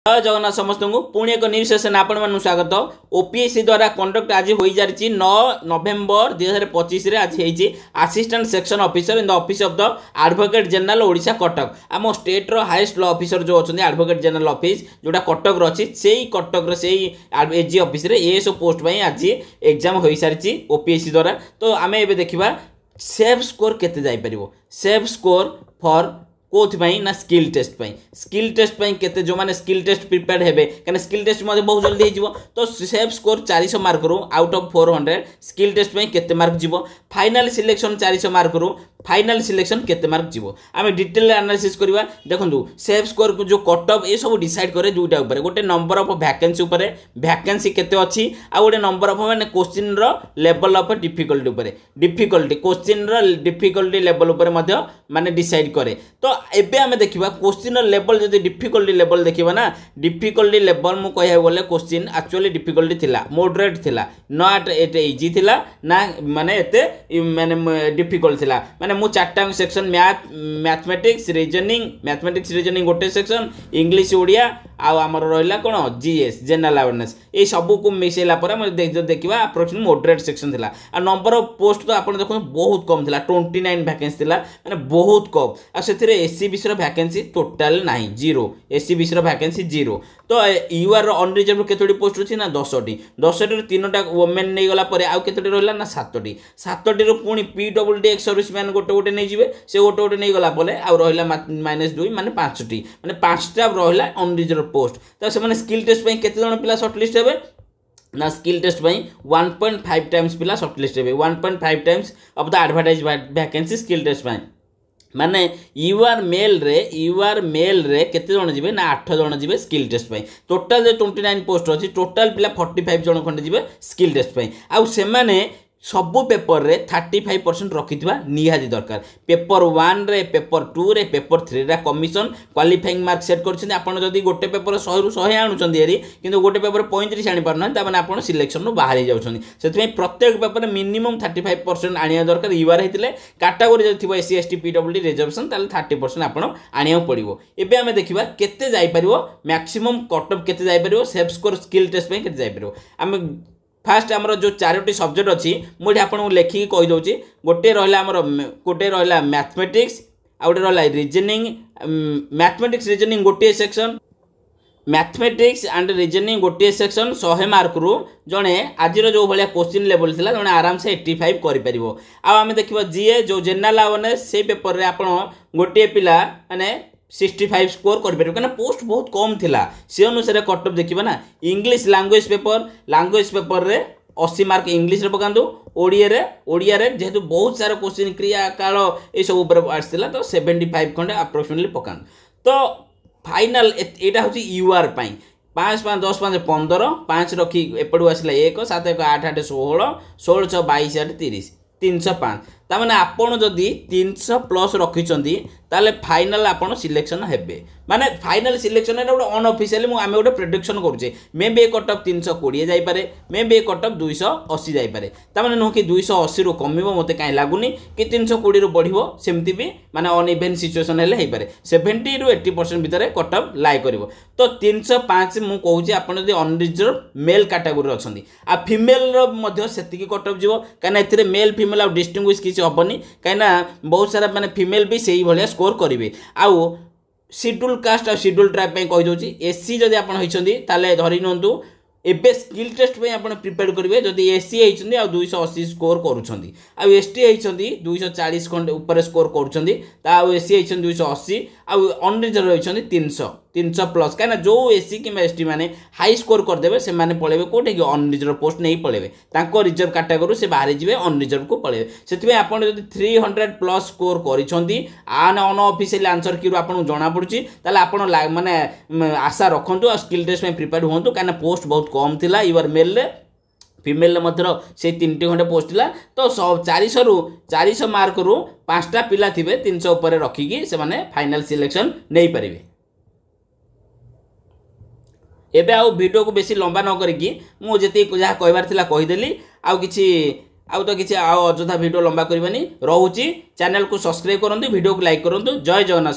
जय जगन्नाथ समस्त को पुणी एक न्यूज सेशन आपण मानू स्वागत। ओपीएससी द्वारा कंडक्ट आज हो जारी 9 नवेम्बर 2025 आज होती assistant section officer in the office of the advocate general Odisha Cuttack. आम स्टेट रो हाईएस्ट लॉ ऑफिसर जो अच्छा एडवोकेट जनरल ऑफिस जोटा कटक रही से Cuttack AG office ASO post पर आज एग्जाम हो सारी ओपीएससी द्वारा। तो आम ए देखा सेफ स्कोर केते जाई परिवो। सेफ स्कोर फॉर कोथपाई ना स्किल टेस्ट पाई। स्किल टेस्ट पाई केते जो माने स्किल टेस्ट प्रिपेयर हेबे कने स्किल टेस्ट मध्ये बहुत जल्दी हे जिवो। तो सेफ स्कोर 400 मार्क रो आउट ऑफ 400 स्किल टेस्ट पाई केते मार्क जिवो। फाइनल सिलेक्शन 400 मार्क रो फाइनल सिलेक्शन केते मार्क जिवो। आमे डिटेल एनालिसिस करबा। देखंतु सेफ स्कोर को जो कट ऑफ ए सब डिसाइड करे दुटा ऊपर गोटे नंबर ऑफ वैकेंसी ऊपर वैकेंसी केते अछि आ गोटे नंबर ऑफ माने क्वेश्चन रो लेवल ऑफ डिफिकल्टी ऊपर डिफिकल्टी क्वेश्चन रो डिफिकल्टी लेवल ऊपर मध्ये माने डिसाइड करे। तो एबे आमे देखिबा क्वेश्चन लेवल जदि डिफिकल्टी लेवल देखिबा ना डिफिकल्टी लेवल मु कहया बोले क्वेश्चन एक्चुअली डिफिकल्टी थिला मॉडरेट थिला नॉट एटे इजी थिला ना माने एते माने डिफिकल्ट थिला। माने मु चारटा सेक्शन मैथमेटिक्स रीजनिंग गोटे सेक्शन इंग्लिश ओडिया आउ आमर रहिला कोन जीएस जनरल अवेयरनेस ए सब को मिसेला पर हम देखिबा अप्रोक्सीमेट मॉडरेट सेक्शन थिला। आ नंबर ऑफ पोस्ट तो आपण देखो बहुत कम थिला 29 वैकेंसी थिला माने बहुत कम। आ सेथिरे एससी बीसी रो वैकेंसी टोटल नाही जीरो एससी बीसी रो वैकेंसी जीरो। तो यूआर अनरिजर्व केतोडी पोस्ट अछि ना 10टी 10टी रो तीनटा वुमेन नै गला पर आउ केतोडी रहला ना 7टी रो पुनी पीडब्ल्यूडी एक्स सर्विसमैन गोटे नै जिवे से गोटे नै गला बोले आउ रहला -2 माने 5टी माने 5टा रहला अनरिजर्व पोस्ट। तो से माने स्किल टेस्ट पे केते जण पिला शॉर्टलिस्ट हेबे ना स्किल टेस्ट पे 1.5 टाइम्स पिला शॉर्टलिस्ट हेबे 1.5 times of the advertise vacancy skill test पे माने यूआर मेल रे केते जण जिवे ना 8 जण जिवे स्किल टेस्ट पे। टोटल जे 29 पोस्ट अछि टोटल पिला 45 जण खंड जिवे स्किल टेस्ट पे। आउ से माने सबु पेपर रे 35% रखिथिबा निहाती दरकार। पेपर 1 रे पेपर 2 रे पेपर 3 रे कमिशन क्वालिफाइंग मार्क सेट करछन। आपण जदी गोटे पेपर 100 रु 100 आनुछन एरी किंतु गोटे पेपर 35 आनी पारन ता माने आपण सिलेक्शन नु बाहर जाउछन। सेतमे प्रत्येक पेपर मिनिमम 35% आनिया दरकार। यूआर हेतिले कैटेगरी जदी थिबो एससी एसटी पीडब्ल्यूडी रिजर्वेशन ताले 30% आपण आनिया पड़िबो। एबे हमें देखिबा केते जाई परिबो मैक्सिमम कट ऑफ केते जाई परिबो सेफ स्कोर स्किल टेस्ट पे केते जाई परिबो। हमें फास्ट आमर जो 4टी सब्जेक्ट अच्छी मुझे आपको लेखिकी कहीदे गोटे रहा मैथमेटिक्स आ गोटे रहा रीजनिंग मैथमेटिक्स रीजनिंग गोटे सेक्शन मैथमेटिक्स एंड रीजनिंग गोटे सेक्शन 100 मार्क रु जड़े आज जो भाया क्वेश्चन लेवल थिला जड़े आराम से 85 करें। आम देखा जीए जो जनरल अवेयरनेस से पेपर रे आपण गोटे पिला माने 65 स्कोर कर पोस्ट बहुत कम थिला से अनुसार कट ऑफ देखिबा ना। इंग्लिश लैंग्वेज पेपर रे 80 मार्क इंग्लिश रे पकांदो ओडिया रे जेहेतु बहुत सारा क्वेश्चन क्रिया काल ए सब ऊपर आछिला तो 75 खंडे अप्रोक्सीमेटली पकान। तो फाइनल एटा होची यूआर पई 5 5 10 5 15 5 रखी एपडू आसला 1 7 1 8 8 16 16 6 22 8 30 305 ता माने आपण जदी 300 प्लस रखिचंदी ताले फाइनल आपण सिलेक्शन हेबे। माने फाइनल सिलेक्शन रे गोटे अनऑफिशियली मु आमे गोटे प्रेडिक्शन करूचे मे बे कट ऑफ 320 जाई पारे मे बे कट ऑफ 280 जाई पारे। ता माने नो कि 280 रु कमिवो मते काई लागुनी कि 320 रु बढ़िवो सेमति भी माने अन इवेंट सिचुएशन हेले हेई पारे 70 रु 80% भितरे कट ऑफ लाई करिवो। तो 305 मु कहूची आपण जदी अनरिजर्व मेल कैटेगरी रछंदी आ फीमेल रो मध्ये सेति की कट ऑफ जिवो काना एथिरे मेल फीमेल आ डिस्टिंग्विश किछि हबनी काना बहुत सारा माने फीमेल भी सेही भलिया स्कोर करिवे। आउ शेड्यूल कास्ट और शेड्यूल ट्राइब पे कहि दोची एससी जदी आपण होइछंदी ताले धरि नंतु एबे स्किल टेस्ट पे आपण प्रिपेयर करिवे जदी एससी होइछंदी आ 280 स्कोर करूछंदी आ एसटी होइछंदी 240 खंड ऊपर स्कोर करूछंदी ता आ एससी होइछंदी 280 आ अनरिजर्व होइछंदी 300 प्लस कहना जो एससी कि एसटी माने हाई स्कोर कर देबे से माने पळेबे कोठे कि अनरिजर्व पोस्ट नहीं पळेबे तांको रिजर्व कैटेगरी से बाहर जिवे अनरिजर्व को पळेबे। सेतिबे आपण जदी 300 प्लस स्कोर करिसंती आन अन ऑफिशियल आंसर की आपण जणा पड़ुची ताले आपण माने आशा रखंतु आ स्किल टेस्ट में प्रिपेयर होंतु कहना पोस्ट बहुत कम थिला यूआर मेल रे फीमेल मध्य से 3टी खंडे पोस्ट थिला। तो 400 मार्क रु 5टा पिला थिबे 300 ऊपर रखिकी से माने फाइनल सिलेक्शन नहीं परिबे। एबे आउ वीडियो को बेसी लंबा न करिकी मु जति जहा कहबार थिला कहिदेली आउ तो किछि आउ अଯଥା वीडियो लंबा करबानी रहूची। चैनल को सब्सक्राइब करंतु वीडियो को लाइक करंतु। जय जगन्नाथ।